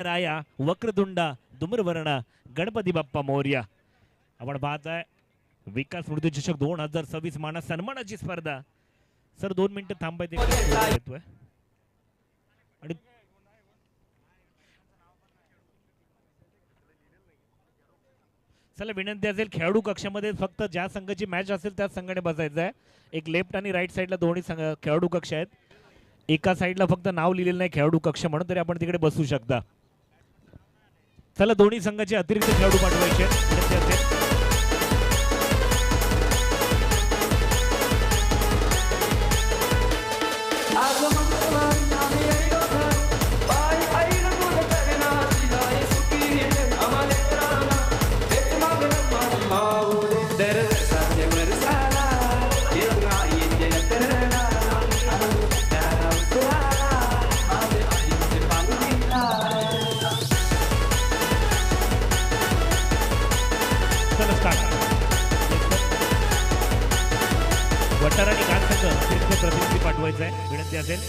राया वक्रतुंडा धूम्रवर्णा गणपती बाप्पा मोरया। आपण पाहत आहे विकास स्मृती चषक 2026 मानस सन्मानाची स्पर्धा। सर 2 मिनिटं थांबायचे आणि चला विनंती असेल खेळाडू कक्षामध्ये फक्त ज्या संघाची मॅच असेल त्याच संघाने बसायचं आहे। एक लेफ्ट आणि राईट साईडला दोन्ही खेळाडू कक्ष आहेत। एका साईडला फक्त नाव लिहिलेलं नाही खेळाडू कक्ष म्हणून तरी आपण तिकडे बसू शकता। चला दोन्ही संघाचे अतिरिक्त खेळाडू पाठवायचे विनंती असेल। वटार आणि घाट संघ अतिरिक्त प्रतिनिधी पाठवायचा आहे विनंती असेल।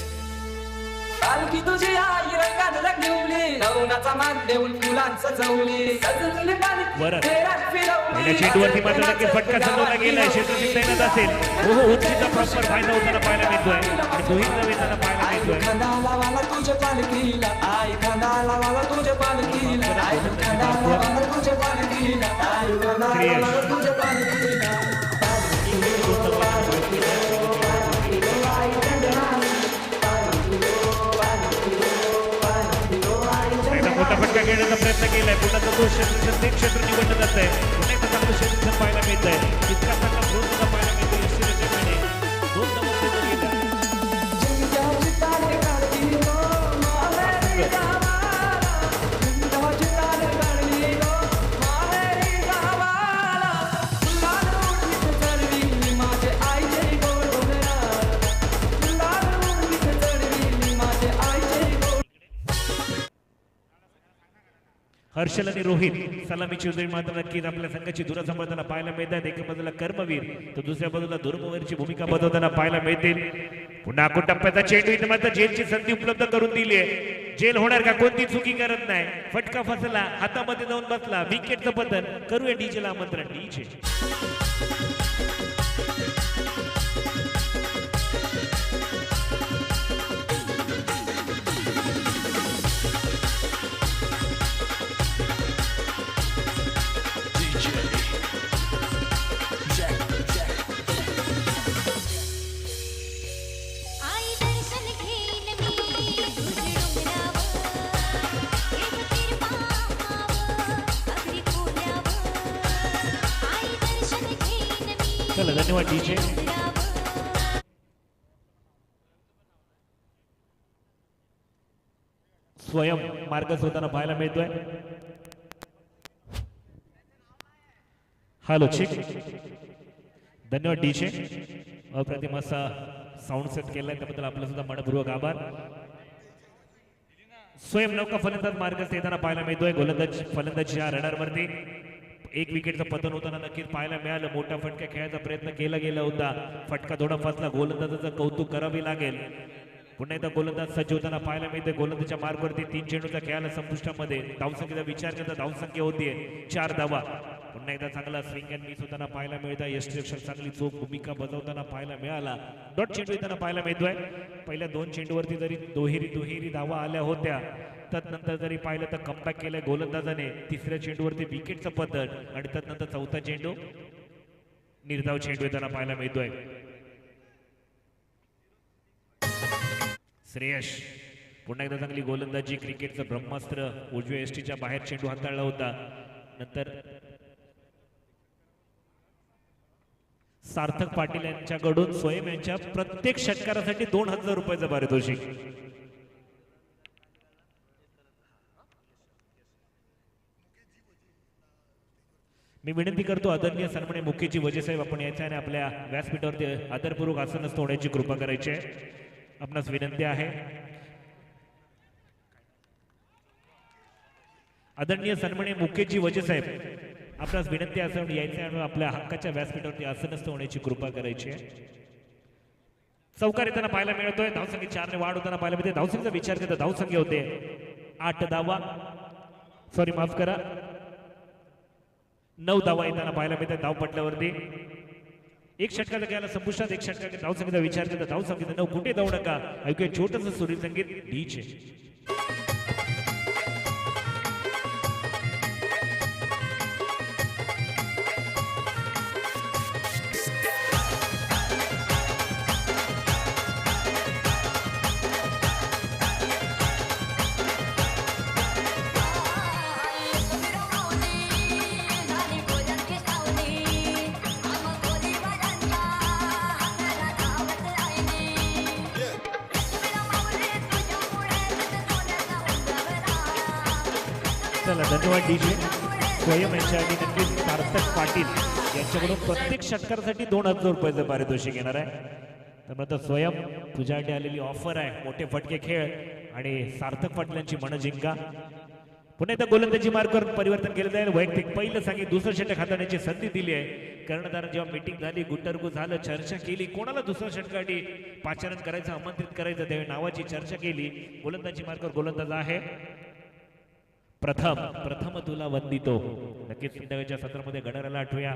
पालखी तुझी आई रंगात रंगवली नवनाचा मान देऊन फुलांचं सजवली सजवली बरं पहिल्या चेंडूवरती मात्र नक्की फटका चढवला गेलाय। क्षेत्ररक्षक तैनात असेल। हो उंचीचा प्रॉपर फायदा होताना पाहायला मिळतोय आणि दोहींना वेताना पाहायला मिळतोय। खंडाला वाला तुझ्या पालखीला आई खंडाला वाला तुझ्या पालखीला आई खंडाला वाला तुझ्या पालखीला आई खंडाला वाला तुझ्या पालखीला मोठा फटका घेण्याचा प्रयत्न केलाय। पुन्हा तो क्षेत्र निवडलं जात आहे। पुन्हा एकदा चांगलं क्षेत्र पाहायला मिळत आहे। इतका चांगला फ्लोर सुद्धा पाहायला मिळतो यष्टीरक्षकाने 2 नंबर गेला। हर्षल आणि रोहित सलामीची उजवी मात्र नक्कीच आपल्या संघाची धुरा सांभाळताना पाहायला मिळतात। एका बाजूला कर्मवीर तर दुसऱ्या बाजूला धुर्मवीरची भूमिका बजावताना पाहायला मिळतील। पुन्हा टप्प्याचा चेंडू इथे मात्र जेलची संधी उपलब्ध करून दिली आहे। जेल होणार का कोणती चुकी करत नाही। फटका फसला हातामध्ये जाऊन बसला विकेटचं पतन करूया डीजेला आमंत्रण। डीजे चला धन्यवाद डीजे। स्वयं मार्गच होताना पाहायला मिळतोय। हॅलो चिक धन्यवाद डीजे। अप्रतिम असा साऊंड सेट केलाय त्याबद्दल आपलं सुद्धा मनपूर्वक आभार। स्वयं नौका फलंदाज मार्गच येताना पाहायला मिळतोय। गोलंदाज फलंदाजीच्या रडारवरती एक विकेटचं पतन होताना नक्कीच पाहायला मिळालं। मोठा फटका खेळायचा प्रयत्न केला गेला होता। फटका थोडा फसला गोलंदाजाचं कौतुक करावे लागेल। पुन्हा एकदा गोलंदाज सज्ज होताना पाहायला मिळते। गोलंदाजच्या मार्गवरती 3 चेंडूचा खेळायला संपुष्टामध्ये धावसंख्येचा विचार करता धावसंख्या होतीये 4 धावा। पुन्हा एकदा चांगला स्विंग अँड मिस होताना पाहायला मिळतं। यष्टीरक्षक चांगली चोख भूमिका बजावताना पाहायला मिळाला। डॉट चेंडू येताना पाहायला मिळतोय। पहिल्या 2 चेंडूवरती जरी दुहेरी धावा आल्या होत्या तदनंतर जरी पाहिलं तर कमबॅक केलंय गोलंदाजाने। तिसऱ्या चेंडूवरती विकेटचं पतन आणि तदनंतर चौथा चेंडू निर्धाव चेंडू येताना पाहायला मिळतोय। श्रेयश पुन्हा एकदा चांगली गोलंदाजी क्रिकेटचं ब्रह्मास्त्र उजव्या यष्टीच्या बाहेर चेंडू हाताळला होता। नंतर सार्थक पाटील यांच्याकडून स्वयं यांच्या प्रत्येक षटकारासाठी 2000 रुपयाचं पारितोषिक। मी विनंती करतो आदरणीय सन्माननीय मुख्यची वजे साहेब आपण यायचं आणि आपल्या व्यासपीठावरती आदरपूर्वक आसनस्थ होण्याची कृपा करायची आहे। आपणास विनंती आहे। आदरणीय सन्माननीय मुख्यची वजे साहेब आपणास विनंती असून यायचं आणि आपल्या हक्काच्या व्यासपीठावरती आसनस्थ होण्याची कृपा करायची आहे। चौकार येताना पाहायला मिळतोय। धावसंख्या 4 ने वाढ होताना पाहायला मिळते। धावसंख्येचा विचार करता धावसंख्या होते 8 धावा, सॉरी माफ करा 9 धावा येताना पाहायला मिळतात धाव पटल्यावरती. एक षटकाचा घ्यायला संपुष्टात, एक षटकाचा धाव संगीता विचार करता धाव संगीता 9 कुठे जाऊ नका. ऐकूया छोटस सुरील संगीत डीजे. चला धन्यवाद डीजे. स्वयं यांच्या आधी नक्कीच सार्थक पाटील यांच्याकडून प्रत्येक षटकारासाठी 2000 रुपयाचं पारितोषिक येणार आहे. त्यामुळे आता स्वयं तुझ्यासाठी आलेली ऑफर आहे, मोठे फटके खेळ आणि सार्थक पाटील यांची मन जिंका. पुन्हा एकदा गोलंदाजी मार्गावर परिवर्तन केलं जाईल. वैयक्तिक पहिलं सांगितलं, दुसरं षटक हाताळण्याची संधी दिली आहे. कर्णधार जेव्हा मीटिंग झाली, गुटरगु झालं, चर्चा केली, कोणाला दुसऱ्या षटकासाठी पाचारण करायचं, आमंत्रित करायचं, त्यावेळी नावाची चर्चा केली. गोलंदाजी मार्गावर गोलंदाज आहे प्रथम तुला वंदितो. नक्कीच संध्याकाळच्या सत्रामध्ये गणराला आठवूया.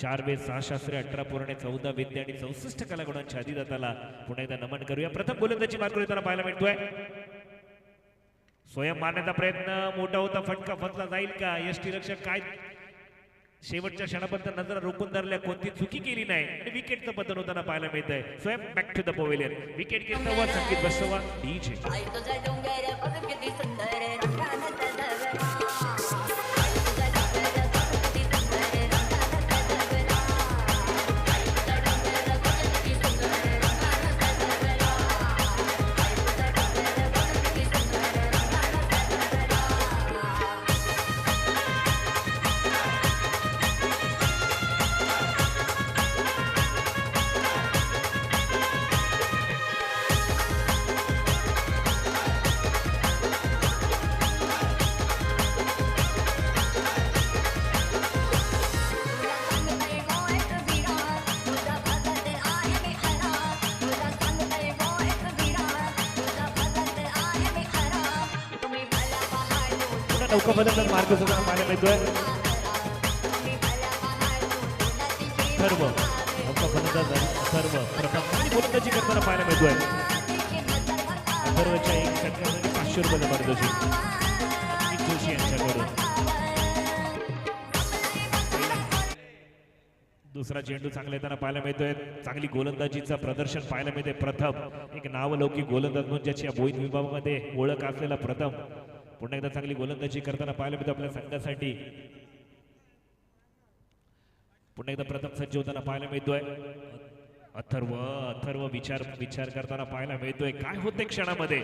4 वेद 6 शास्त्रे 18 पुराणे 14 विद्या आणि 64 कलागुणांच्या अधिदाताला पुन्हा एकदा नमन करूया. प्रथम गोलंदाजी मार्गावर येताना पाहायला मिळतोय. स्वयं मारण्याचा प्रयत्न मोठा होता, फटका फसला जाईल का? यष्टीरक्षक काय शेवटच्या क्षणापर्यंत नजर रोखून धरल्या, कोणती चुकी केली नाही आणि विकेटचं पतन होताना पाहायला मिळत आहे. स्वयं back to the pavilion. Wicket घेतला वर संगीत बसवा डीजे. नौका बदलतात मार्ग सुद्धा पाहायला मिळतोय. सर्व नौका फलंदाज सर्व प्रथम गोलंदाजी करताना पाहायला मिळतोय. अथर्वच्या एक षटकासाठी 500 रुपये पारितोषिक जोशी यांच्याकडून. दुसरा चेंडू चांगला येताना पाहायला मिळतोय. चांगली गोलंदाजीचं प्रदर्शन पाहायला मिळते. प्रथम एक नावलौकिक गोलंदाज म्हणून ज्याची या मोहित विभागामध्ये ओळख असलेला प्रथम पुन्हा एकदा चांगली गोलंदाजी करताना पाहायला मिळतो आपल्या संघासाठी. पुन्हा एकदा प्रथम सज्ज होताना पाहायला मिळतोय. अथर्व विचार करताना पाहायला मिळतोय. काय होते क्षणामध्ये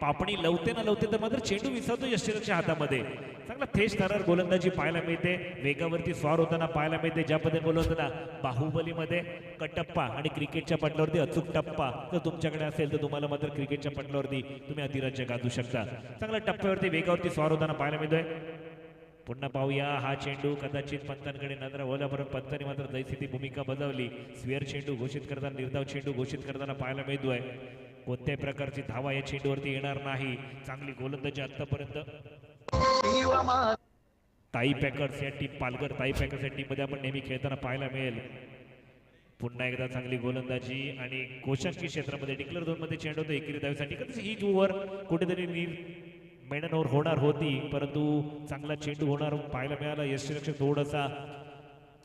पापणी लवते ना लवते तर मात्र चेंडू विसरतो यष्टीरच्या हातामध्ये. चांगला थेट थरार गोलंदाजी पाहायला मिळते. वेगावरती स्वार होताना पाहायला मिळते. ज्या पद्धतीने बोलवताना बाहुबलीमध्ये कटप्पा आणि क्रिकेटच्या पटलावरती अचूक टप्पा जर तुमच्याकडे असेल तर तुम्हाला मात्र क्रिकेटच्या पटलावरती तुम्ही अधिराज्य गाजू शकता. चांगल्या टप्प्यावरती वेगावरती स्वार होताना पाहायला मिळतोय. पुन्हा पाहूया हा चेंडू कदाचित पंतांकडे नजर वळल्यापर्यंत पंतांनी मात्र जैसी ती भूमिका बजावली. स्वेअर चेंडू घोषित करताना, निर्धाव चेंडू घोषित करताना पाहायला मिळतोय. कोणत्याही प्रकारची धावा या चेंडूवरती येणार नाही. चांगली गोलंदाजी आतापर्यंत ताई पॅकर्स या टीम, पालघर ताई पॅकर्स या टीम मध्ये आपण नेहमी खेळताना पाहायला मिळेल. पुन्हा एकदा चांगली गोलंदाजी आणि गोशांकी क्षेत्रामध्ये डिक्लेअर झोन मध्ये चेंडू होतो एकेरी धावेसाठी. कदाचित ही ओव्हर कुठेतरी मेडन ओव्हर होणार होती, परंतु चांगला चेंडू होणार पाहायला मिळाला. यष्टीरक्षक थोडासा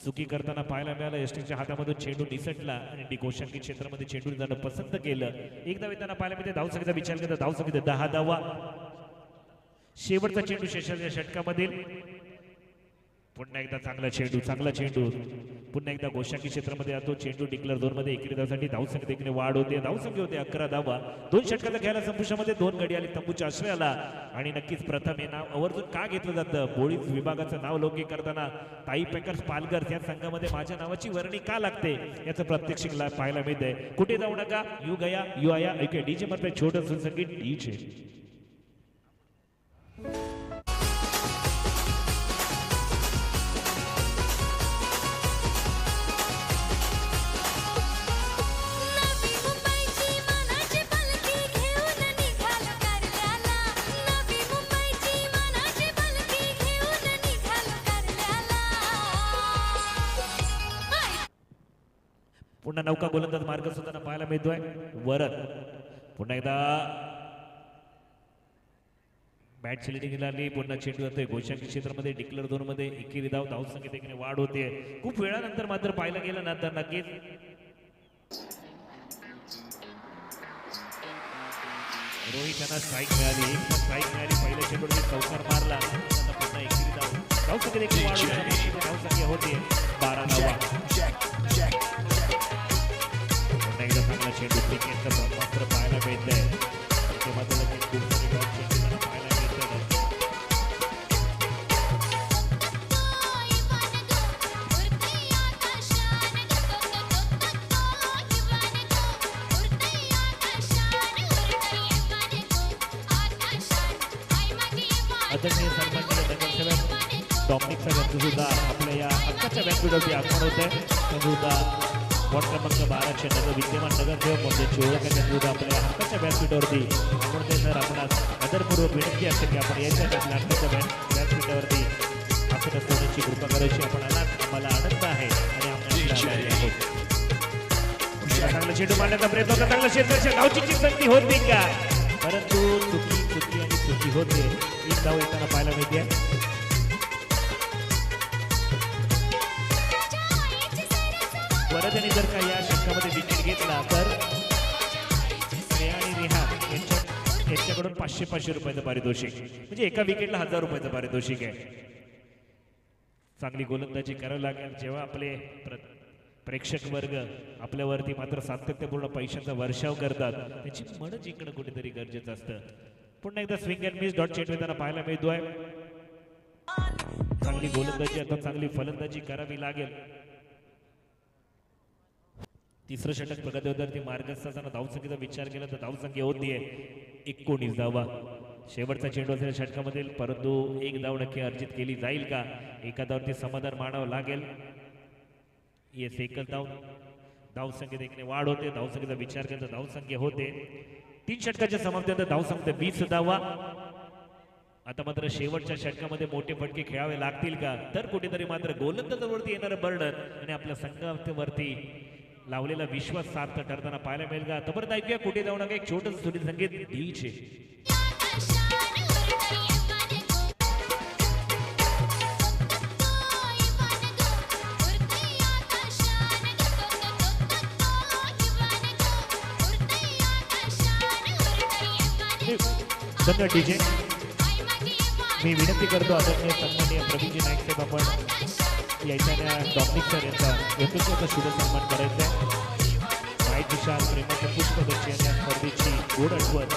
चुकी करताना पाहायला मिळाला. यष्टीच्या हातामधून चेंडू निसटला आणि गोशांकी क्षेत्रामध्ये चेंडू जाणं पसंत केलं. एकदा येताना पाहायला मिळते. धावसंख्येचा विचार करता धावसंख्येत 10 धावा. शेवटचा चेंडू शेषाच्या षटकामधील. पुन्हा एकदा चांगला चेंडू पुन्हा एकदा गोशांकी क्षेत्रामध्ये जातो चेंडू. डिक्लेअर झोन मध्ये एकेरी धावसाठी धावसंख्या देखील वाढ होते. धावसंख्या होते 11 धावा. 2 षटकाचा खेळायला संपुष्टामध्ये 2 गडी आले तंबूच्या आश्रयाला. आणि नक्कीच प्रथम हे नाव आवर्जून का घेतलं जातं, बोळीज विभागाचं नाव लौकिक करताना ताई पॅकर्स पालघर या संघामध्ये माझ्या नावाची वर्णी का लागते याचं प्रत्यक्ष पाहायला मिळतंय. कुठे जाऊ नका, यू गया यू आया. ऐकूया डीजे मध्ये छोटं संगीत डीजे. पुन्हा नौका गोलंदाज मार्ग सुद्धा पाहायला मिळतोय वरद पुन्हा एकदा बॅट सिलेक्टिंग आली पुन्हा चेंडू जातोय गोशांकी क्षेत्रामध्ये डिक्लेअर झोन मध्ये एकेरी धाव संख्येत देखील वाढ होते खूप वेळानंतर मात्र पाहायला गेलं ना तर नक्कीच रोहित यांना स्ट्राईक मिळाली पहिल्या चेंडूवरती चौकार मारला आता पुन्हा एकेरी धाव संख्येत देखील वाढ होते धाव संख्या होते 12 धावा पुन्हा एकदा चांगला चेंडू क्रिकेटचं मात्र पाहायला मिळतंय तेव्हा त्याला खूप सारे डॉट चेंडू पाहायला मिळतात आदरणीय सन्माननीय नगरसेवक डॉमिनिक सगळ्यांचं सुद्धा आपल्या या हक्काच्या व्यासपीठावरती आगमन होत आहे सुद्धा वॉर्ड क्रमांक 12 नगर विद्यमान नगरसेवक म्हणजे चोळकाच्या सुद्धा आपल्या हक्काच्या व्यासपीठावरती आगमन होते सर आपणास आदरपूर्वक विनंती असते की आपण याच्या आपल्या हक्काच्या व्यासपीठावरती आपण असण्याची कृपा करायची आपण आम्हाला आनंद आहे आणि आपण चांगलं चेंडू मारण्याचा प्रयत्न होता चांगलं क्षेत्राच्या गावची संधी होती का परंतु चुकी होते एक धाव येताना पाहायला मिळते वरदने जर का या षटकामध्ये विकेट घेतला तर श्रेया आणि रेहान यांच्याकडून 500 रुपयाचं पारितोषिक म्हणजे एका विकेटला 1000 रुपयाचं पारितोषिक आहे चांगली गोलंदाजी करावी लागेल जेव्हा आपले प्रेक्षक वर्ग आपल्यावरती मात्र सातत्यपूर्ण पैशांचा वर्षाव करतात त्याची मन जिंकणं कुठेतरी गरजेचं असतं पुन्हा एकदा स्विंग अँड मिस डॉट चेंडू त्यांना पाहायला मिळतोय चांगली गोलंदाजी आता चांगली फलंदाजी करावी लागेल तिसरं षटक प्रगतीवरती मार्गस्थ असताना धावसंख्येचा विचार केला तर धावसंख्या होतीये 19 धावा शेवटचा चेंडू असलेल्या षटकामधील परंतु एक धाव नक्की अर्जित केली जाईल का एका धावती समाधान मानावं लागेल येस एकच धावसंख्येत देखील वाढ होते धावसंख्येचा विचार केला तर धावसंख्या होते 3 षटकाच्या समाप्तीनंतर धावसंख्या 20 धावा आता मात्र शेवटच्या षटकामध्ये मोठे फटके खेळावे लागतील का तर कुठेतरी मात्र गोलंदाजावरती येणारं बर्डन आणि आपल्या संघावरती लावलेला विश्वास सार्थ ठरताना पाहायला मिळेल का तोपर्यंत ऐकूया कुठे जाऊ नका एक छोटंसं सुनील संगीत डीजे धन्यवाद डीजे मी विनंती करतो आदरणीय सन्माननीय प्रवीणजी नाईक साहेब आपण यायच्या डॉमिनिक सर यांचा व्यक्तित्वाचा शुभ सन्मान करायचा आहे माहीत विशाल प्रेमाचं पुष्प बच्चन या स्पर्धेची गोड आठवण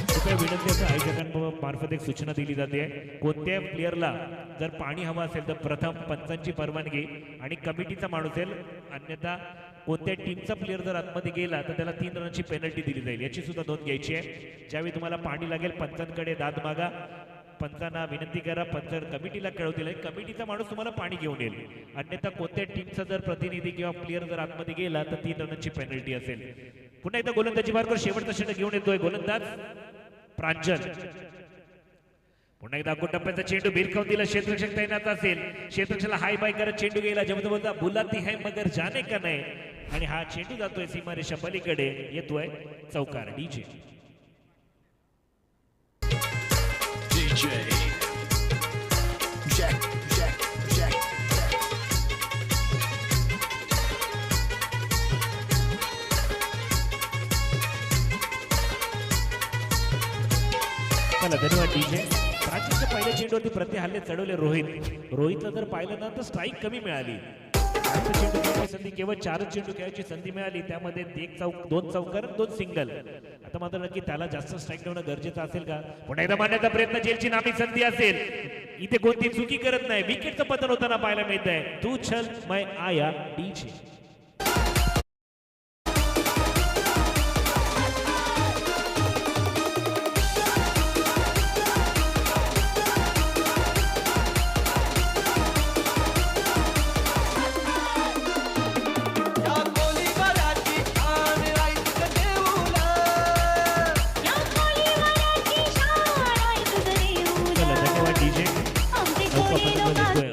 कृपया विनंती आयोजकांमार्फत एक सूचना दिली जाते कोणत्याही प्लेअरला जर पाणी हवं असेल तर प्रथम पंचांची परवानगी आणि कमिटीचा माणूस असेल अन्यथा कोणत्या टीमचा प्लेअर जर आतमध्ये गेला तर त्याला 3 रनची पेनल्टी दिली जाईल याची सुद्धा नोंद घ्यायची आहे ज्यावेळी तुम्हाला पाणी लागेल पंचांकडे दाद मागा पंचांना विनंती करा पंच कमिटीला कळवतील कमिटीचा माणूस तुम्हाला पाणी घेऊन येईल अन्यथा कोणत्या टीमचा जर प्रतिनिधी किंवा प्लेअर जर आतमध्ये गेला तर 3 रनची पेनल्टी असेल पुन्हा एकदा गोलंदाजी मार्ग शेवटचा षटक घेऊन येतोय गोलंदाज प्रांजल पुन्हा एकदा टप्प्याचा चेंडू भिरकावून दिला क्षेत्ररक्षक तैनात असेल क्षेत्ररक्षकाला हाय बाय करत चेंडू गेला जेव्हा बोलता बुलाती है मगर जाने का नाही आणि हा चेंडू जातोय सीमारेषा पलीकडे येतोय चौकार डीजे चला धन्यवाद डीजे प्राचीनच्या पहिल्या चेंडूवरती प्रति हल्ले चढवले रोहितला जर पाहिलं ना तर स्ट्राईक कमी मिळाली चेंडू खेळायची संधी केवळ 4 चेंडू खेळायची संधी मिळाली त्यामध्ये 2 चौकार 2 सिंगल आता मात्र नक्की त्याला जास्त स्ट्राईक ठेवणं गरजेचं असेल का पुन्हा एकदा मारण्याचा प्रयत्न जेलची नामी संधी असेल इथे कोणती चुकी करत नाही विकेटचं पतन होताना पाहायला मिळत आहे तू चल मैं आया डीजे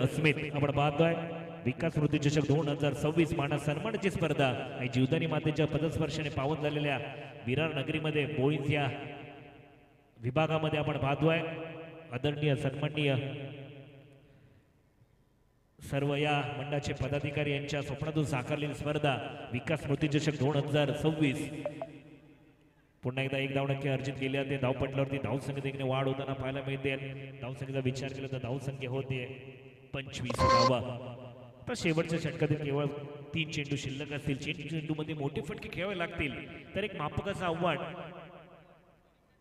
अस्मित आपण पाहतोय विकास स्मृती चषक 2026 माना सन्मानाची स्पर्धा आणि जीवदानी मातेच्या पदस्पर्शाने पावन झालेल्या विरार नगरीमध्ये बोईज या विभागामध्ये आपण पाहतोय. आदरणीय सन्माननीय सर्व या मंडळाचे पदाधिकारी यांच्या स्वप्नातून साकारलेली स्पर्धा विकास स्मृती चषक 2026. पुन्हा एकदा एक धाव नक्की अर्जित केली जाते. धावपटलावरती धावसंख्येने वाढ होताना पाहायला मिळते. धावसंख्येचा विचार केला तर धावसंख्या होते 25 धावा. तर शेवटच्या षटकातील केवळ 3 चेंडू शिल्लक असतील. चेंडूमध्ये मोठे फटके खेळावे लागतील तर एक मापकाचं आव्हान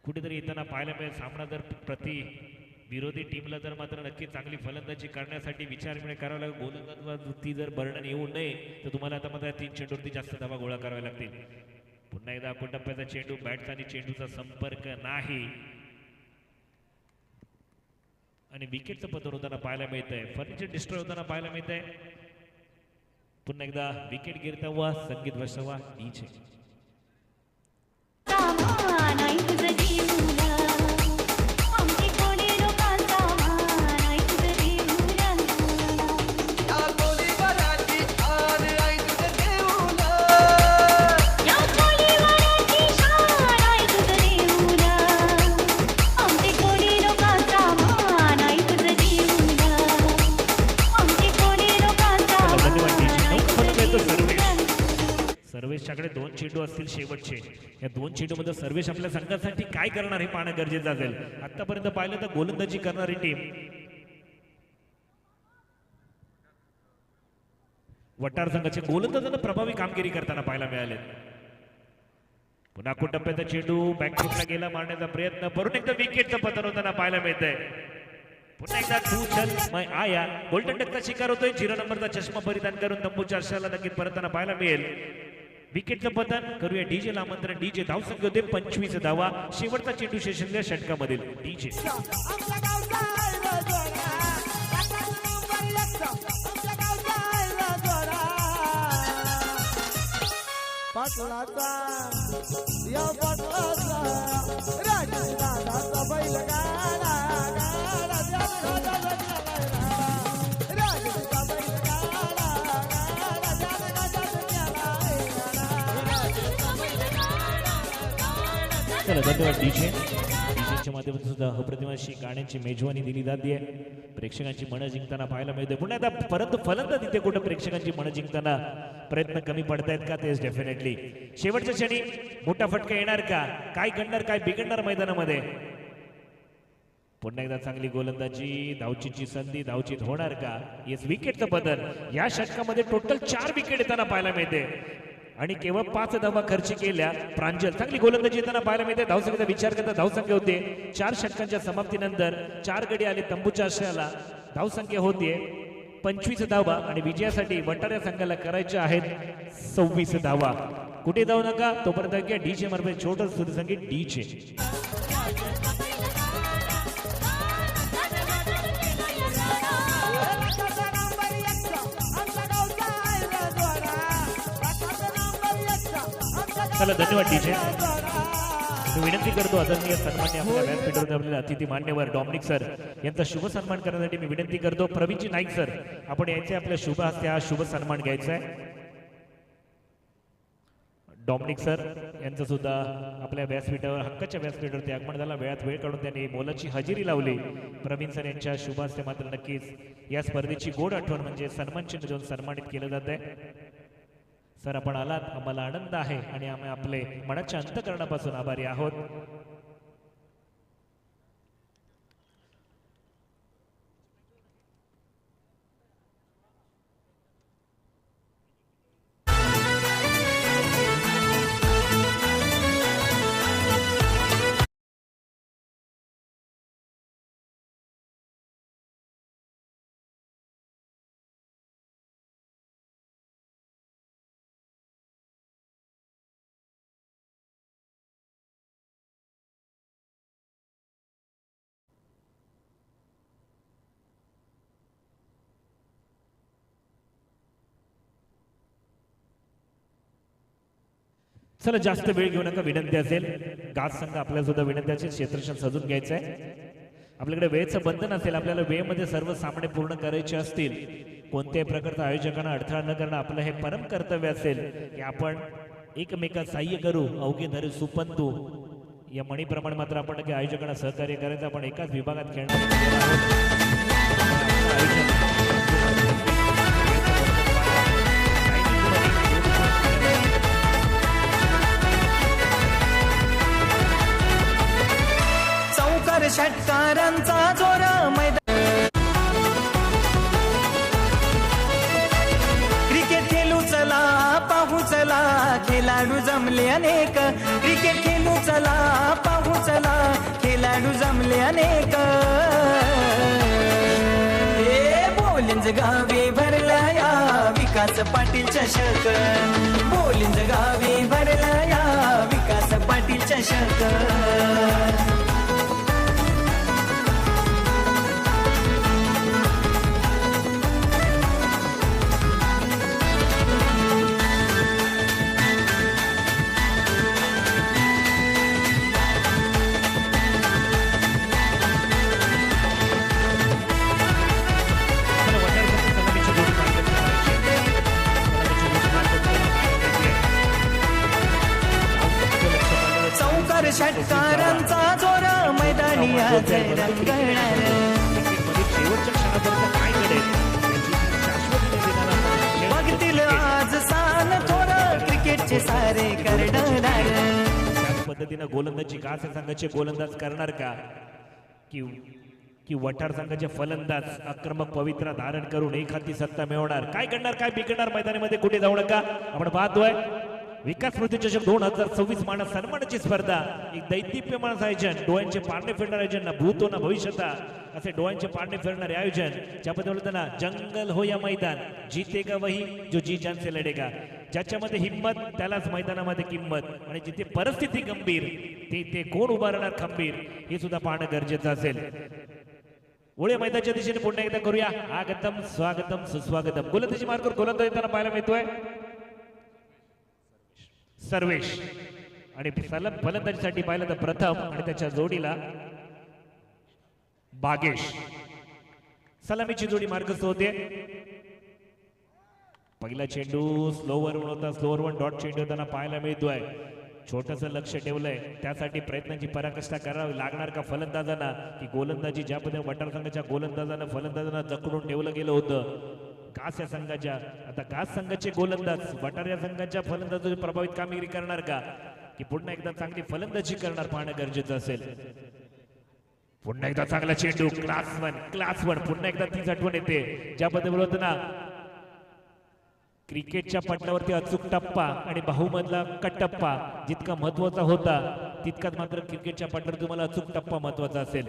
कुठेतरी येताना पाहायला मिळेल. सामना जर प्रति विरोधी टीमला जर मात्र नक्की चांगली फलंदाजी करण्यासाठी विचार करावा लागेल. गोलंदाजी जर बर्डन येऊ नये तर तुम्हाला आता मात्र 3 चेंडूवरती जास्त धावा गोळा कराव्या लागतील. पुन्हा एकदा टप्प्याचा चेंडू बॅटचा आणि चेंडूचा संपर्क नाही आणि विकेटचं पतन होताना पाहायला मिळत आहे. फर्निचर डिस्ट्रॉय होताना पाहायला मिळत आहे. पुन्हा एकदा विकेट गिरतावा संगीत बसवा डीजे. सर्वेशच्याकडे 2 चेंडू असतील शेवटचे. या 2 चेंडूमध्ये सर्वेश आपल्या संघासाठी काय करणार हे पाहणं गरजेचं असेल. आतापर्यंत पाहिलं तर गोलंदाजी करणारी टीम वटार संघाचे गोलंदाजांना प्रभावी कामगिरी करताना पाहायला मिळाले. पुन्हा टप्प्याचा चेंडू बॅकफुटला गेला मारण्याचा प्रयत्न करून एकदा विकेटचं पतन होताना पाहायला मिळतंय. पुन्हा एकदा तू चल मैं आया गोल्डन डकचा शिकार होतोय. 0 नंबरचा चष्मा परिधान करून तंबूच्या आरशाला नक्कीच परतताना पाहायला मिळेल. विकेटचं पतन करूया डीजेला आमंत्रण. डीजे धावसंख्या होते 25 धावा. शेवटचा चेंडू शेषल्या षटकामधील डीजे. चला धन्यवाद डीजे. डीजेच्या माध्यमातून सुद्धा अप्रतिम अशी गाण्यांची मेजवानी दिली जाते. प्रेक्षकांची मनं जिंकताना पाहायला मिळते. पुन्हा एकदा परंतु फलंदाज तिथे कुठं प्रेक्षकांची मनं जिंकताना प्रयत्न कमी पडतायत का? तेच डेफिनेटली शेवटच्या क्षणी मोठा फटका येणार का? काय घडणार, काय बिघडणार मैदानामध्ये? पुन्हा एकदा चांगली गोलंदाजी, धावचीची संधी, धावचीत होणार का? येस विकेटचं बदल. या षटकामध्ये टोटल 4 विकेट येताना पाहायला मिळते आणि केवळ 5 धावा खर्च केल्या. प्रांजल चांगली गोलंदाजी येताना पाहायला मिळते. धावसंख्येचा विचार करता धावसंख्या होते 4 षटकांच्या समाप्तीनंतर 4 गडी आले तंबूच्या आश्रयाला. धावसंख्या होते 25 धावा आणि विजयासाठी वटाऱ्या संघाला करायच्या आहेत 26 धावा. कुठे जाऊ नका तोपर्यंत डीजे मार्फत छोटं स्तुती संगीत डीजे. चला धन्यवाद डीजे. मी विनंती करतो आदरणीय सन्मान्य आपल्या व्यासपीठावर आपल्याला अतिथी मान्यवर डॉमिनिक सर यांचा शुभ सन्मान करण्यासाठी मी विनंती करतो. प्रवीणजी नाईक सर आपण यायचे आपल्या शुभ हस्ते हा शुभ सन्मान घ्यायचा आहे. डॉमिनिक सर यांचं सुद्धा आपल्या व्यासपीठावर हक्काच्या व्यासपीठावरती आगमन झाला. वेळात वेळ काढून त्यांनी मोलाची हजेरी लावली. प्रवीण सर यांच्या शुभ हस्ते मात्र नक्कीच या स्पर्धेची गोड आठवण म्हणजे सन्मान चिन्ह देऊन सन्मानित केलं जात आहे. सर आपण आलात आम्हाला आनंद आहे आणि आम्ही आपले मनाच्या अंतःकरणापासून आभारी आहोत. चला जास्त वेळ घेऊ नका. विनंती असेल गाज संघ आपल्याला सुद्धा विनंती असेल क्षेत्ररक्षण सजून घ्यायचं आहे. आपल्याकडे वेळेचं बंधन असेल. आपल्याला वेळेमध्ये सर्व सामने पूर्ण करायचे असतील कोणत्याही प्रकारचा आयोजकांना अडथळा न करणं आपलं हे परम कर्तव्य असेल की आपण एकमेकांना सहाय्य करू. अवघे धरे सुपंतू या म्हणीप्रमाणे मात्र आपण नक्की आयोजकांना सहकार्य करायचं. आपण एकाच विभागात चौकार षटकारांचा जोर मैदान क्रिकेट खेळू चला पाहू चला खेळाडू जमले अनेक. क्रिकेट खेळू चला पाहू चला खेळाडू जमले अनेक. बोलिंज गावी भरला या विकास पाटील चषक. बोलिंज गावी भरला या विकास पाटील चषक. चौकार षटकारांचा जोर मैदानी आज रंगणार. शेवटच्या क्षणापर्यंत काय घडेल याची शाश्वती देणारा बघतील आज सान थोर क्रिकेटचे सारे करणार. त्याच पद्धतीनं गोलंदाजी का असे संघाचे गोलंदाज करणार का की वठार संघाचे फलंदाज आक्रमक पवित्रा धारण करून एखादी सत्ता मिळवणार. काय करणार काय बिघडणार मैदानामध्ये कुठे जाऊ नका. आपण पाहतोय विकास स्मृती चषक 2026 मानस सन्मानाची स्पर्धा. एक दैदिप्यमान आयोजन. डोळ्यांचे पारणे फिरणारे आयोजन ना भूत हो ना भविष्यता असे डोळ्यांचे पारणे फिरणारे आयोजन. ज्यामध्ये बोलताना जंगल हो या मैदान जीतेगा वही जो जी जान से लढेगा. ज्याच्यामध्ये हिंमत त्यालाच मैदानामध्ये किंमत. आणि जिथे परिस्थिती गंभीर ते कोण उभारणार खंबीर हे सुद्धा पाहणं गरजेचं असेल. ओळे मैदानाच्या दिशेने पुन्हा एकदा करूया. आगतम स्वागतम सुस्वागतम. गोलंदाजी मार्कर गोलंदाज येताना पाहायला मिळतोय सर्वेश. आणि फलंदाजीसाठी पाहिलं तर प्रथम आणि त्याच्या जोडीला बागेश. सलामीची जोडी मार्गस्थ होते. पहिला चेंडू स्लोवरवर होता. स्लोवर वन डॉट चेंडू होताना पाहायला मिळतोय. छोटस लक्ष ठेवलंय. त्यासाठी प्रयत्नांची पराकाष्ठा करावी लागणार का फलंदाजांना की गोलंदाजी ज्या पद्धतीने वटार संघाच्या फलंदाजांना जखडून ठेवलं गेलं होतं. कास या संघाच्या आता कास संघाचे गोलंदाज वटार या संघाच्या फलंदाजाची प्रभावित कामगिरी करणार का की पुन्हा एकदा चांगली फलंदाजी करणार पाहणं गरजेचं असेल. पुन्हा एकदा चांगला चेंडू क्लास वन पुन्हा एकदा तीच आठवण येते ज्याबद्दल बोलत ना क्रिकेटच्या पटलावरती अचूक टप्पा आणि बहुमधला कटप्पा जितका महत्वाचा होता तितकाच मात्र क्रिकेटच्या पटलावर तुम्हाला अचूक टप्पा महत्वाचा असेल.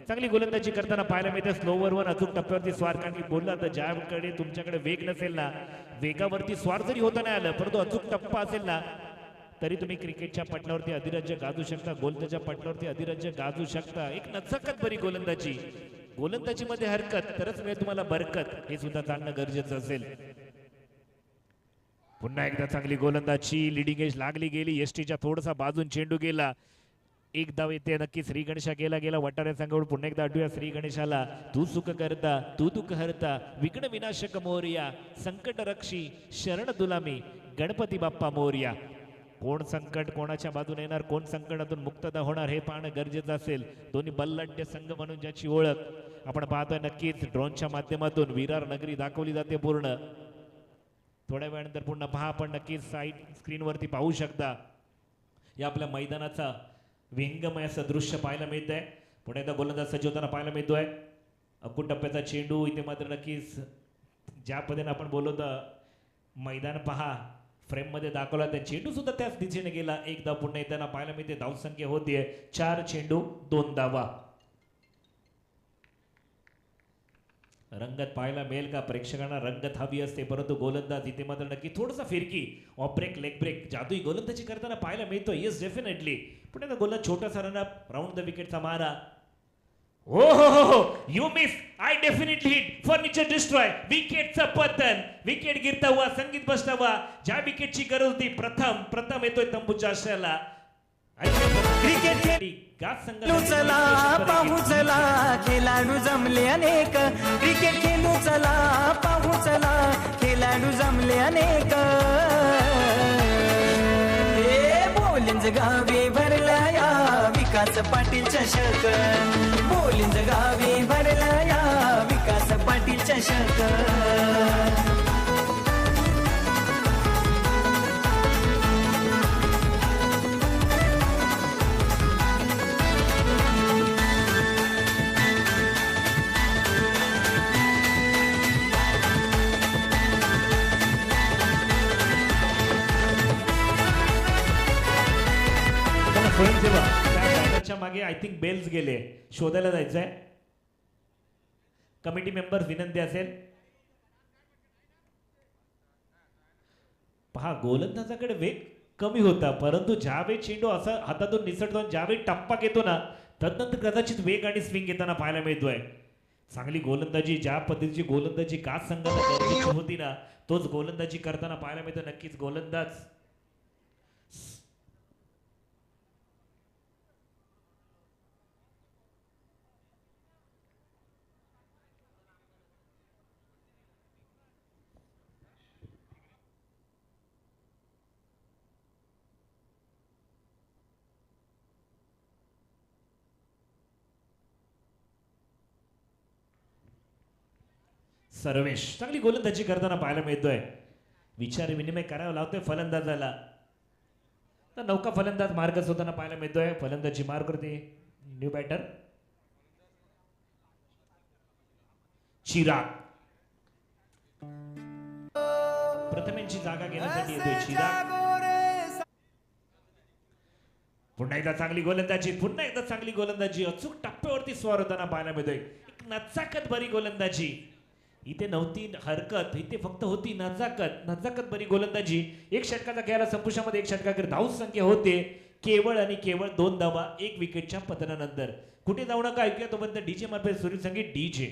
चांगली गोलंदाजी करताना पाहायला मिळते. स्लोवर वन अचूक टप्प्यावरती स्वार. कारण की बोलला तर ज्याकडे तुमच्याकडे वेग नसेल ना वेगावरती स्वार जरी होता नाही आलं परंतु अचूक टप्पा असेल ना तरी तुम्ही क्रिकेटच्या पटलावरती अधिराज्य गाजू शकता. गोलंदाजीच्या पटलावरती अधिराज्य गाजू शकता. एक नचकत बरी गोलंदाजी मध्ये हरकत तरच मिळेल तुम्हाला बरकत हे सुद्धा जाणणं गरजेचं असेल. पुन्हा एकदा चांगली गोलंदाजी. लिडिंग एज लागली गेली. एसटीच्या थोडासा बाजून चेंडू गेला. एक धाव येते नक्की. श्री गणेशा गेला वटाऱ्या संघावर. पुन्हा एकदा आठवूया श्री गणेशाला. तू सुख करता तू दुःख हरता विघ्न विनाशक मोरया संकट रक्षी शरण तुला मी गणपती बाप्पा मोरया. कोण संकट कोणाच्या बाजूने येणार कोण संकटातून मुक्तता होणार हे पाहणं गरजेचं असेल. दोन्ही बल्लाढ्य संघ म्हणून ज्याची ओळख आपण पाहतोय नक्कीच ड्रोनच्या माध्यमातून विरार नगरी दाखवली जाते पूर्ण. थोड्या वेळानंतर पुन्हा पहा आपण नक्कीच साईड स्क्रीनवरती पाहू शकता या आपल्या मैदानाचा विहंगमय असं दृश्य पाहायला मिळत आहे. पुढे एकदा गोलंदाज सज्ज होताना पाहायला मिळतोय. अकुट टप्प्याचा चेंडू इथे मात्र नक्कीच ज्या पद्धतीने आपण बोलत मैदान पहा फ्रेम मध्ये दाखवला त्या चेंडू सुद्धा त्याच दिशेने गेला. एक धाव पुन्हा येताना पाहायला मिळते. धावसंख्या होतीये 4 चेंडू 2 धावा. रंगत पाहायला मिळेल का प्रेक्षकांना रंगत हवी असते परंतु गोलंदाज इथे मात्र नक्की थोडासा फिरकी ऑफ ब्रेक लेग ब्रेक जादुई गोलंदाजी करताना पाहायला मिळतो. Yes definitely. पण आता गोलंदाज छोटासा रनअप राऊंड द विकेटचा मारा. हो you miss I definitely hit furniture destroy. विकेटचं पतन. विकेट गिरता हुआ संगीत बसता हुआ. ज्या विकेटची गरज होती प्रथम येतोय तंबूच्या आश्रयाला. क्रिकेट गाज खेळू चला पाहू चला खेळाडू जमले अनेक क्रिकेट खेळू चला पाहू चला खेळाडू जमले अनेक बोलिंज गावी भरला या विकास पाटील चषक बोलिंज गावी भरला या विकास पाटील चषक स्वयंसेवा त्या बॅनरच्या मागे आय थिंक बेल्स गेले शोधायला जायचंय कमिटी मेंबर विनंती असेल पहा गोलंदाजाकडे वेग कमी होता परंतु ज्यावेळी चेंडू असा हातातून निसटतो ज्यावेळी टप्पा घेतो ना तदनंतर कदाचित वेग आणि स्विंग घेताना पाहायला मिळतोय चांगली गोलंदाजी ज्या पद्धतीची गोलंदाजी काच संघाला गरजेची होती ना तोच गोलंदाजी करताना पाहायला मिळतो नक्कीच गोलंदाज सर्वेश चांगली गोलंदाजी करताना पाहायला मिळतोय विचार विनिमय करावा लागतोय फलंदाजाला तर नौका फलंदाज मार्गच होताना पाहायला मिळतोय फलंदाजी मार्ग करते न्यू बॅटर चिराग प्रथमेंची जागा घेण्यासाठी येतोय चिराग पुन्हा एकदा चांगली गोलंदाजी अचूक टप्प्यावरती स्वार होताना पाहायला मिळतोय एक नचाकत बरी गोलंदाजी इथे नव्हती हरकत इथे फक्त होती नजाकत बरी गोलंदाजी एक षटकाचा खेळाला संपुष्टामध्ये एक षटकाकडे धाव संख्या होते केवळ आणि केवळ 2 धावा 1 विकेटच्या पतनानंतर कुठे जाऊ नका ऐकूया तोपर्यंत डीजे मार्फत सुरू संगीत डीजे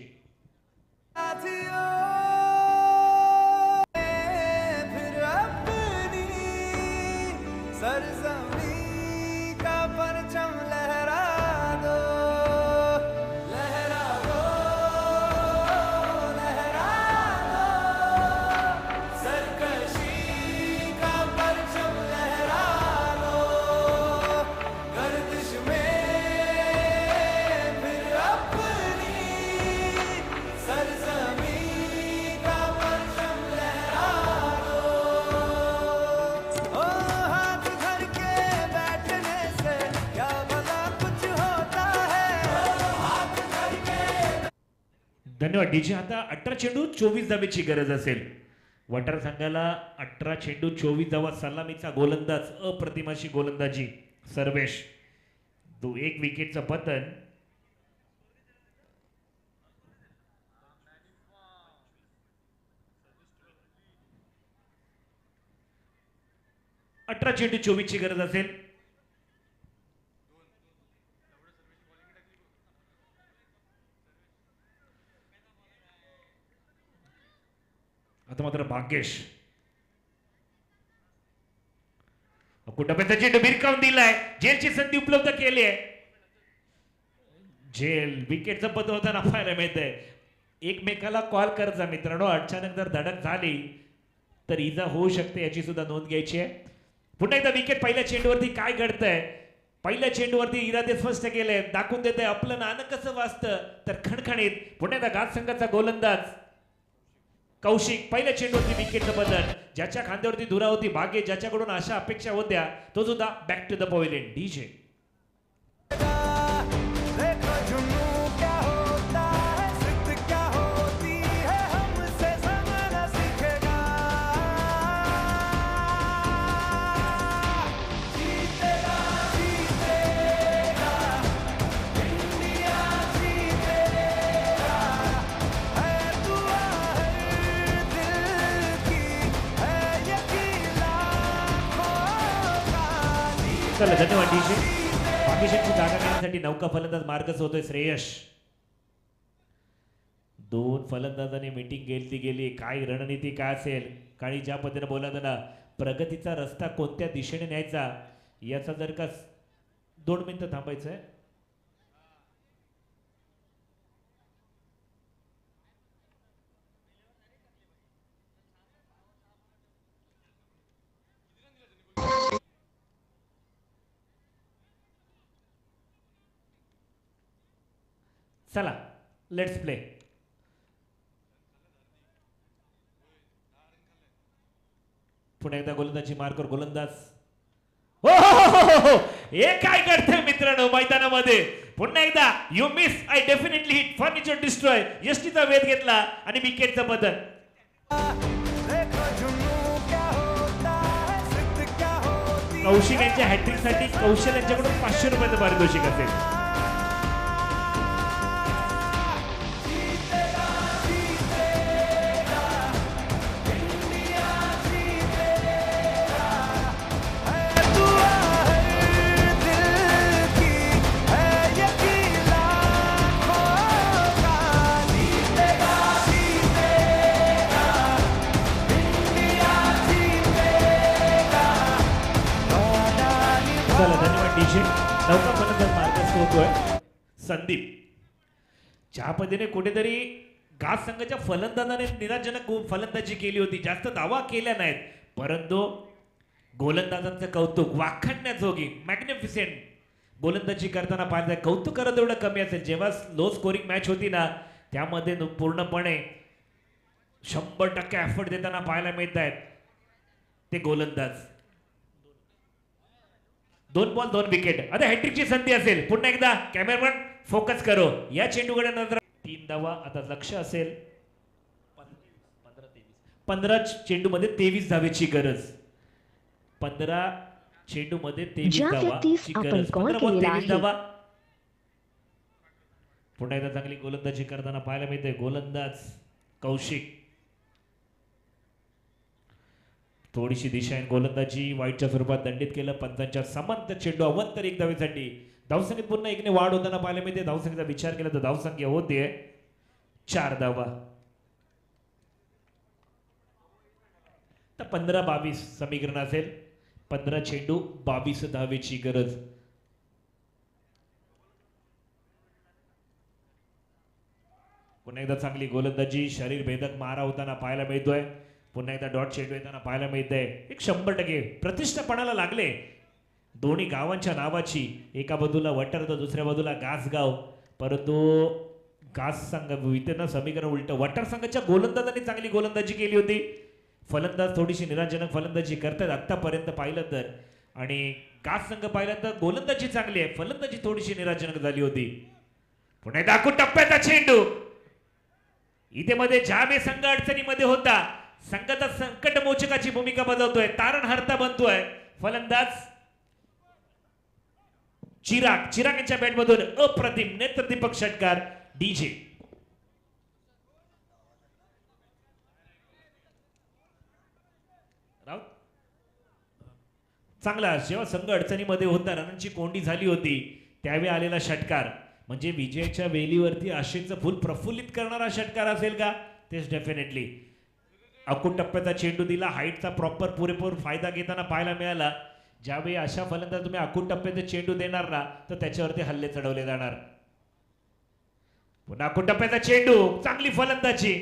धन्यवाद डीजे आता 18 चेंडू 24 धावेची गरज असेल वटार संघाला 18 चेंडू 24 धावा सलामीचा गोलंदाज अप्रतिमाशी गोलंदाजी सर्वेश 1 विकेटचं पतन अठरा चेंडू 24 ची गरज असेल आता मात्र भाग्येश कुटुंबाचा चेंडू भिरकावून दिलाय जेलची संधी उपलब्ध केली आहे जेल विकेटचं पद होताना पाहायला मिळतंय एकमेकाला कॉल करजा मित्रांनो अचानक जर धडक झाली तर इजा होऊ शकते याची सुद्धा नोंद घ्यायची आहे पुन्हा एकदा विकेट पहिल्या चेंडूवरती काय घडतंय पहिल्या चेंडूवरती इरादे स्पष्ट केले दाखवून देत आहे आपलं नाणं कसं वाचतं तर खणखणीत पुन्हा एकदा गाज संघाचा गोलंदाज कौशिक पहिल्या चेंडूवरती विकेटचं बदल ज्याच्या खांद्यावरती धुरा होती भाग्य ज्याच्याकडून अशा अपेक्षा होत्या तो सुद्धा back to the pavilion DJ चला धन्यवाद डीजे पाकिस्तानची जागा घेण्यासाठी नौका फलंदाज मार्गच होतोय श्रेयश दोन फलंदाजांनी मीटिंग गेली काय रणनीती काय असेल काही ज्या पद्धतीने बोलला ना प्रगतीचा रस्ता कोणत्या दिशेने न्यायचा याचा जर का 2 मिनिटं थांबायचं आहे. चला लेट्स प्ले. पुन्हा एकदा गोलंदाजी मार्कर गोलंदाज. हो हो हो हो हो हे काय करते मित्रांनो मैदानामध्ये. पुन्हा एकदा you miss I definitely hit furniture destroy. यष्टीचा वेध घेतला आणि विकेटचं बदल. कौशिक यांच्या हॅट्रिक साठी कौशल यांच्याकडून 500 रुपयाचं पारितोषिक असेल. चला धन्यवाद डीजे. नौका फलंदाज मार्कस होतोय संदीप. ज्या पद्धतीने कुठेतरी घास संघाच्या फलंदाजाने निराशजनक फलंदाजी केली होती, जास्त दावा केल्या नाहीत, परंतु गोलंदाजांचं कौतुक वाखाणण्याजोगी मॅग्निफिसेंट गोलंदाजी करताना पाहिजे. कौतुक करत एवढं कमी असेल. जेव्हा लो स्कोरिंग मॅच होती ना त्यामध्ये पूर्णपणे 100% एफर्ट देताना पाहायला मिळत आहेत ते गोलंदाज. 2 बॉल 2 विकेट. आता हॅट्रिकची संधी असेल. पुन्हा एकदा कॅमेरामॅन फोकस करो या चेंडूकडे नजर. 3 धावा. आता लक्ष असेल 15 चेंडूमध्ये 23 धावेची गरज. 15 चेंडूमध्ये 23 धावाची गरज. 15 बॉल 23 धावा. पुन्हा एकदा चांगली गोलंदाजी करताना पाहायला मिळते गोलंदाज कौशिक. थोडीशी दिशा आहे गोलंदाजी वाईटच्या स्वरूपात दंडित केलं. पंचांच्या समांतर चेंडू अवंतर 1 धावेसाठी. धावसंख्येत पुन्हा 1ने वाढ होताना पाहायला मिळते. धावसंख्येचा विचार केला तर धावसंख्या होते 4 धावा. तर 15-22 समीकरण असेल. 15 चेंडू 22 धावेची गरज. पुन्हा एकदा चांगली गोलंदाजी. शरीर भेदक मारा होताना पाहायला मिळतोय. पुन्हा एकदा डॉट चेंडू येताना पाहायला मिळतंय. एक 100% प्रतिष्ठापणाला लागले दोन्ही गावांच्या नावाची. एका बाजूला वटर तर दुसऱ्या बाजूला घासगाव. परंतु घास संघ वितेनं समीकरण उलट. वटर संघाच्या गोलंदाजांनी चांगली गोलंदाजी केली होती. फलंदाज थोडीशी निराशजनक फलंदाजी करतात आतापर्यंत पाहिलं तर. आणि घास संघ पाहिलं तर गोलंदाजी चांगली आहे, फलंदाजी थोडीशी निराशजनक झाली होती. पुन्हा दाखवू टप्प्याचा चेंडू. इथे मध्ये जावे संघ अडचणीमध्ये होता. संघाचा संकट मोचकाची भूमिका बजावतोय. तारणहारता बनतोय फलंदाज चिराग यांच्या बॅटमधून अप्रतिम नेत्रदीपक षटकार डीजे. चांगला जेव्हा संघ अडचणीमध्ये होता, रनांची कोंडी झाली होती, त्यावेळी आलेला षटकार म्हणजे विजयाच्या वेलीवरती आशेचं फुल प्रफुल्लित करणारा षटकार असेल का? तेच डेफिनेटली. अकूट टप्प्याचा चेंडू दिला. हाईटचा प्रॉपर पुरेपूर फायदा घेताना पाहायला मिळाला. ज्यावेळी अशा फलंदाज तुम्ही अकूट टप्प्याचा चेंडू देणार ना तर त्याच्यावरती हल्ले चढवले जाणार. पुन्हा अकूट टप्प्याचा चेंडू. चांगली फलंदाजी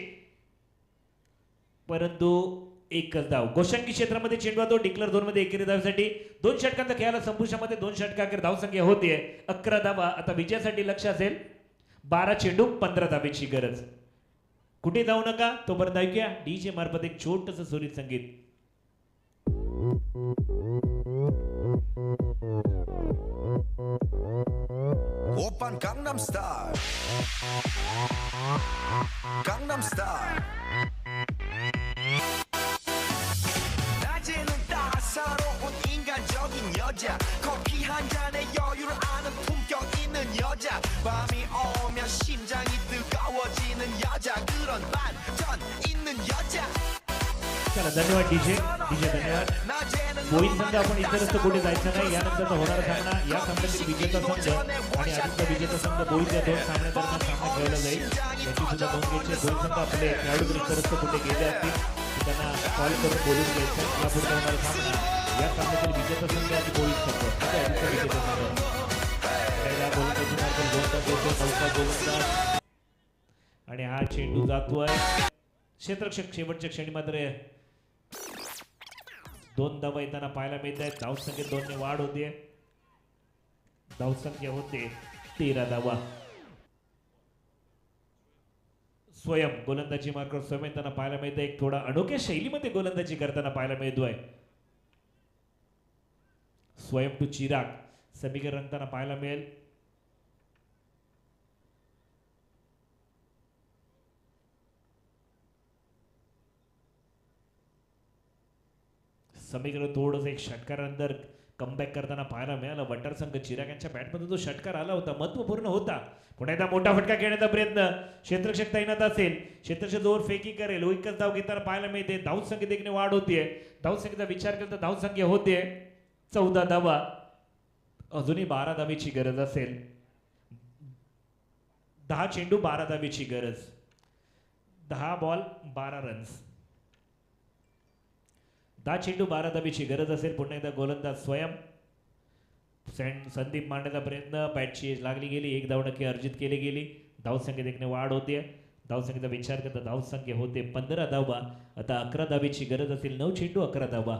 परंतु एकच धाव. गोशांकी क्षेत्रामध्ये चेंडू तो डिक्लेअर झोन मध्ये एकेरी धावेसाठी 2 षटकांचा खेळाला संपुष्टामध्ये 2 षटकांवर धावसंख्या होतीये 11 धावा. आता विजयासाठी लक्ष असेल 12 चेंडू 15 धावेची गरज. कुठे जाऊ नका तोपर्यंत ऐकूया डीजे मार्फत एक छोटस सुरीत संगीत. 오빤 강남 스타일 강남 스타일 낮에는 따사로운 인간적인 여자 커피 한 잔에 여유를 아는 품격 있는 여자 밤이 오면 심장이 뜨거워지는 여자 그런 반전 있는 여자. चला धन्यवाद डीजे धन्यवाद. मोहित संघ आपण इतरच कुठे जायचं नाही. यानंतरचा होणारा सामना या सामन्यातील विजेता संघ आणि आधीचा विजेता संघ बोईत या 2 सामन्यादरम्यान सामना खेळला जाईल. याची सुद्धा नोंद घ्यायची. बोईत संघ आपले खेळाडू इतरच कुठे गेले असतील त्यांना कॉल करून बोलून घ्यायचं. यापुढे होणारा सामना या सामन्यातील विजेता संघ आणि बोईत संघ आधीचा विजेता संघ. गोलंदाजी मार्कर गोलंदाज येतोय, चौथा गोलंदाज आणि हा चेंडू जातोय क्षेत्ररक्षक शेवटच्या क्षणी मात्र 2 धावा येताना पाहायला मिळत आहेत. धावसंख्येत 2 ने वाढ होते, धावसंख्या होते 13 धावा. स्वयं गोलंदाजी मार्कर स्वयं येताना पाहायला मिळतं, एक थोडा अनोख्या शैलीमध्ये गोलंदाजी करताना पाहायला मिळतोय. स्वयं टू चिराग समीकरण रंगताना पाहायला मिळेल. समीकरण थोडंसं एक षटकारानंतर कमबॅक करताना पाहायला मिळालं. वंडर संघ चिराग यांच्या बॅटमध्ये जो षटकार आला होता महत्वपूर्ण होता. पुन्हा एकदा मोठा फटका खेळण्याचा प्रयत्न, क्षेत्ररक्षक तैनात असेल, क्षेत्ररक्षक जोर फेकी करेल, एकच धाव घेताना पाहायला मिळते. धावसंख्येत देखील वाढ होतीये, धावसंख्येचा विचार केला तर धावसंख्या होते 14 धावा. अजूनही 12 धावेची गरज असेल. 10 चेंडू 12 धावेची गरज, 10 बॉल 12 रन्स, 10 चेंडू 12 धावेची गरज असेल. पुन्हा एकदा गोलंदाज स्वयं, संदीप मांडण्याचा प्रयत्न, बॅटची एज लागली गेली, 1 धाव नक्की अर्जित केली गेली. धावसंख्येत देखील वाढ होते, धावसंख्येचा विचार करता धावसंख्या होते 15 धावा. आता 11 धावेची गरज असेल, 9 चेंडू 11 धावा.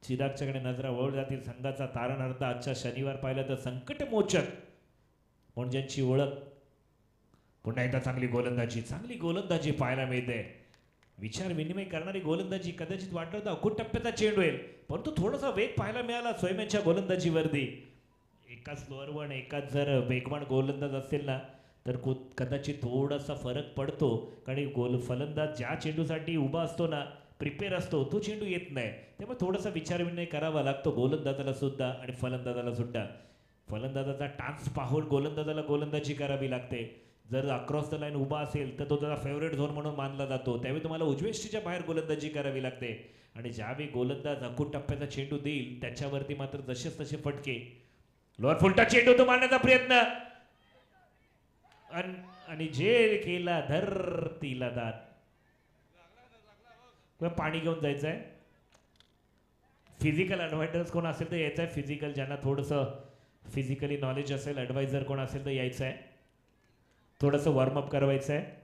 चिरागच्याकडे नजरा वळ जातील. संघाचा तारणहार्ता आजच्या शनिवार पाहिलं तर संकटमोचक म्हणून ज्यांची ओळख. पुन्हा एकदा चांगली गोलंदाजी पाहायला मिळते. विचार विनिमय करणारी गोलंदाजी, कदाचित वाटलं होतं अखूट टप्प्याचा चेंडू होईल, परंतु थोडासा वेग पाहायला मिळाला स्वयंच्या गोलंदाजीवरती. एकाच स्लोअर एकाच जर वेगवान गोलंदाज असेल ना तर कदाचित थोडासा फरक पडतो. कारण फलंदाज ज्या चेंडूसाठी उभा असतो ना, प्रिपेअर असतो, तो चेंडू येत नाही. त्यामुळे थोडासा विचारविनिमय करावा लागतो गोलंदाजाला सुद्धा आणि फलंदाजाला सुद्धा. फलंदाजाचा टान्स पाहून गोलंदाजाला गोलंदाजी करावी लागते. जर अक्रॉस द लाईन उभा असेल तर तो त्याचा फेवरेट झोन म्हणून मानला जातो, त्यावेळी तुम्हाला उजवेष्टीच्या बाहेर गोलंदाजी करावी लागते. आणि ज्यावेळी गोलंदाज अखूट टप्प्याचा चेंडू देईल त्याच्यावरती मात्र जसेच तसे फटके. लोअर फुलटा चेंडू तो मारण्याचा प्रयत्न आणि जे केला धरतीला दात. पाणी घेऊन जायचं आहे. फिजिकल ॲडव्हायझर कोण असेल तर यायचं आहे. फिजिकल ज्यांना थोडंसं फिजिकली नॉलेज असेल, ॲडवायझर कोण असेल तर यायचं आहे. थोडंसं वॉर्मअप करवायचं आहे.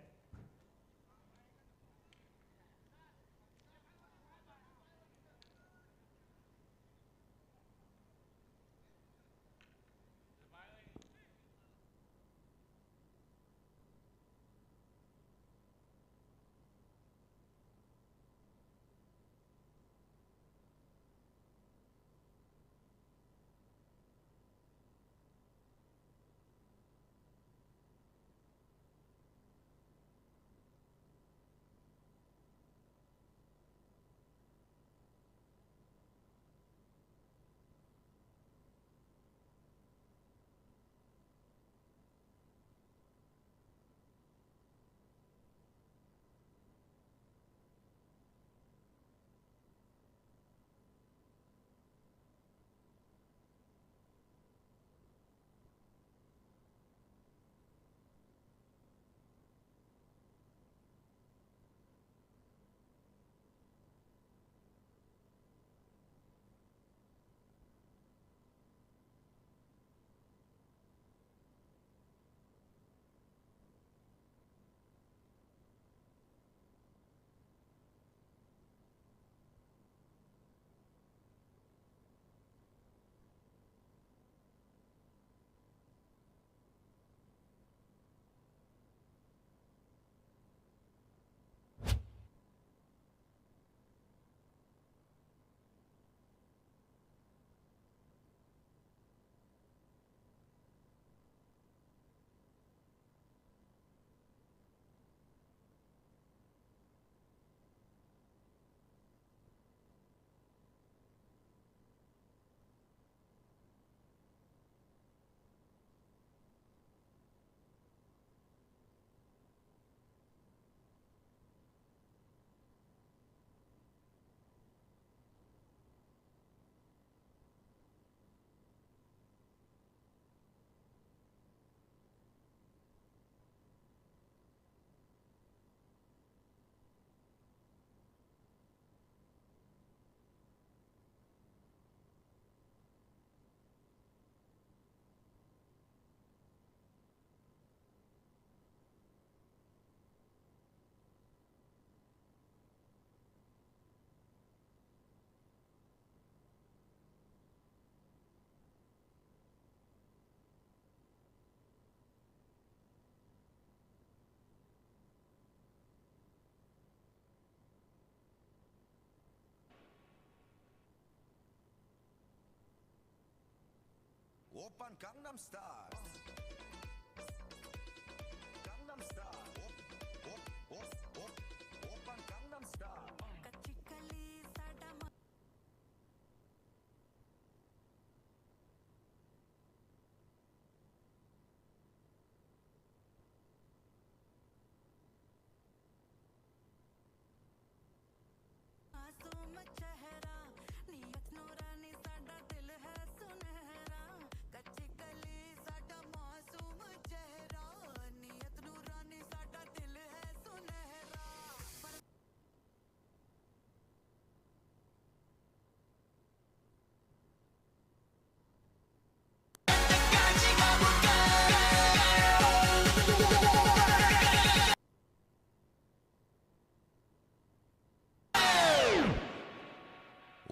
오빤 강남스타일 강남스타일 오빤 강남스타일 मासूम चेहरा नीयत नूरानी साडा दिल है सुनहरा कच्ची कली साडा मासूम चेहरा नीयत नूरानी साडा दिल है सुनहरा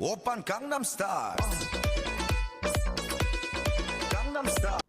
오빤 강남스타일 강남스타일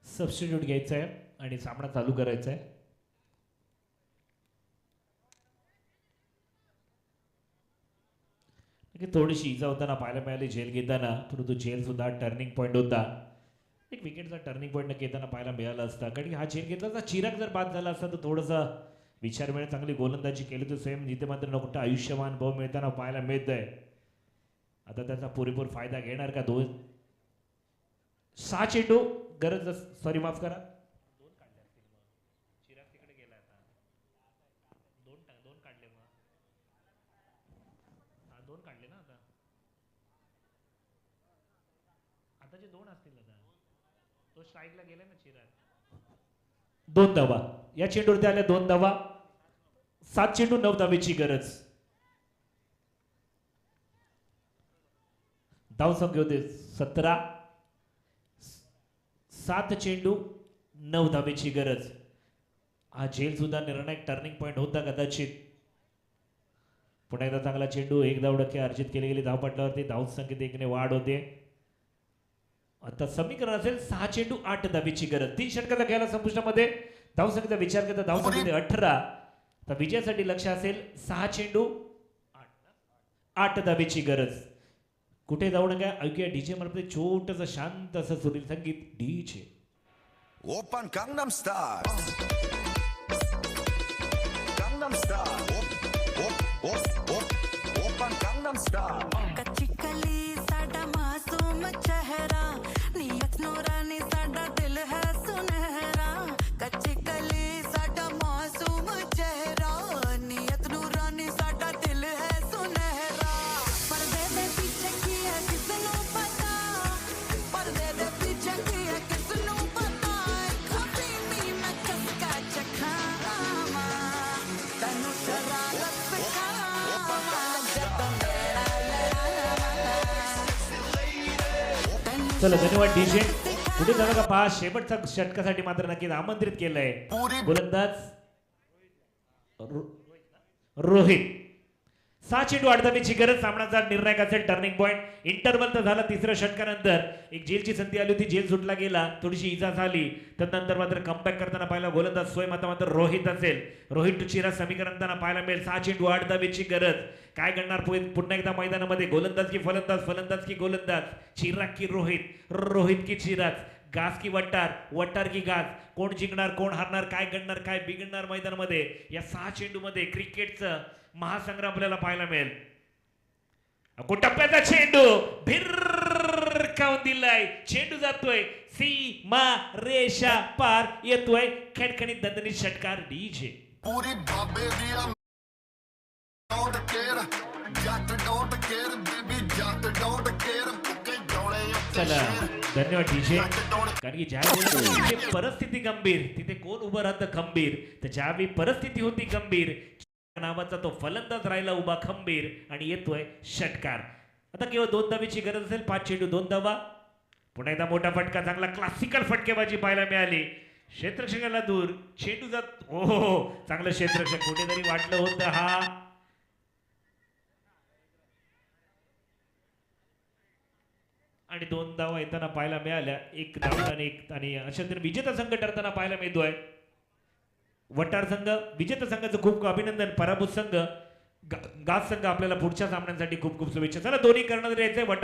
सबस्टिट्यूट घ्यायचा आहे आणि सामना चालू करायचा आहे. थोडीशी इजा होताना पाहायला मिळाली झेल घेताना, परंतु झेल सुद्धा टर्निंग पॉईंट होता. एक विकेटचा टर्निंग पॉईंट नक्की येताना पाहायला मिळाला असता, कारण की हा झेल घेतला तर चिराग जर बाद झाला असता तर थोडासा विचार मिळेल. चांगली गोलंदाजी केली तर स्वयं जिथे मात्र नकोटा आयुष्यमान भाव मिळताना पाहायला मिळत आहे. आता त्याचा पुरेपूर फायदा घेणार का? 6 चेंडू गरज, सॉरी माफ करा, 2 काढले असतील. मग चिराग तिकडे गेला आता, 2 काढले. मग हा 2 काढले ना आता, आताचे 2 असतील. आता तो स्ट्राईकला गेला ना चिराग. 2 धावा या चेंडूवरती आल्या, 2 धावा. 7 चेंडू 9 धावेची गरज. धाव संख्या होते 17. 7 चेंडू 9 धावेची गरज. हा झेल सुद्धा निर्णायक टर्निंग पॉईंट होता कदाचित. पुन्हा एकदा चांगला चेंडू, 1 धाव डक्के अर्जित केली गेली धावपटलावरती. धाव संख्येत 1 ने वाढ होते. आता समीकरण असेल 6 चेंडू 8 धावेची गरज. 3 षटकाचा घ्यायला संपुष्टामध्ये. धाव संख्येचा विचार करता धाव संख्येत 18. तर विजयासाठी लक्ष असेल 6 चेंडू 8 धावेची गरज. कुठे जाऊ नका, ऐकूया डीजे मध्ये छोटस शांत असं सुनील संगीत. डीजे 오빤 강남스타일 강남스타일 오빤 강남스타일 कच्ची कली साडा मासूम चेहरा नीयत नूरानी साडा दिल है सुनहरा कच्ची कली साडा मासूम चेहरा नीयत नूरानी साडा दिल है सुनहरा पर्दे दे पीछे की है किसनों पता पर्दे दे पीछे की है किसनों पता कभी नहीं मैं कसका चखावा तनु शरारत सिखावा जब मेरा चला धन्यवाद डीजे. कुठे जाऊ नका, पहा शेवटचा षटकासाठी मात्र नक्कीच आमंत्रित केलंय गोलंदाज रोहित. 6 चेंडू 8 धावेची गरज. सामनाचा निर्णायक असेल टर्निंग पॉईंट. इंटरव्हल तर झाला तिसऱ्या षटकानंतर. एक जेलची संधी आली होती, जेल सुटला गेला, थोडीशी इजा झाली. त्यानंतर मात्र कमबॅक करताना पाहिला गोलंदाज स्वयं आता मात्र रोहित असेल. रोहित टू चिराग समीकरण पाहायला मिळेल. 6 चेंडू 8 धावेची गरज. काय करणार पुन्हा एकदा मैदानामध्ये? गोलंदाज की फलंदाज, फलंदाज की गोलंदाज, चिराग की रोहित, रोहित की चिराग, गाज की वट्टार, वट्टार की गाज. कोण जिंकणार, कोण हारणार, काय घडणार, काय बिघडणार मैदानामध्ये? या 6 चेंडू मध्ये क्रिकेटचं महासंग्राम आपल्याला पाहायला मिळेल. टप्प्याचा चेंडू भिरकावून दिलाय. चेंडू जातोय सीमा रेषा पार, येतोय खणखणीत दणदणीत षटकार. डीजे पूरी बाबे दिया don't care Jatt don't care baby Jatt don't care मुके जोड़े चला धन्यवाद डीजे. कारण की ज्या वेळेला परिस्थिती गंभीर, तिथे कोण उभं राहतं खंबीर. तर ज्यावेळी परिस्थिती होती गंभीर, नावाचा तो फलंदाज राहिला उभा खंबीर आणि येतोय षटकार. आता केवळ 2 धावेची गरज असेल. 5 चेंडू 2 धावा. पुन्हा एकदा मोठा फटका, चांगला क्लासिकल फटकेबाजी पाहायला मिळाली. क्षेत्ररक्षकाला दूर चेंडू जात. हो चांगलं क्षेत्ररक्षक, कुठेतरी वाटलं होतं हा आणि 2 धावा येताना पाहायला मिळाल्या. 1 धाव आणि अशा तरी विजेता संघ ठरताना पाहायला मिळतोय. वटार संघ विजेता संघाचं खूप अभिनंदन. पराभूत संघ गाज संघ आपल्याला पुढच्या सामन्यांसाठी खूप खूप शुभेच्छा. चला दोन्ही कर्णधार यायचंय. वटार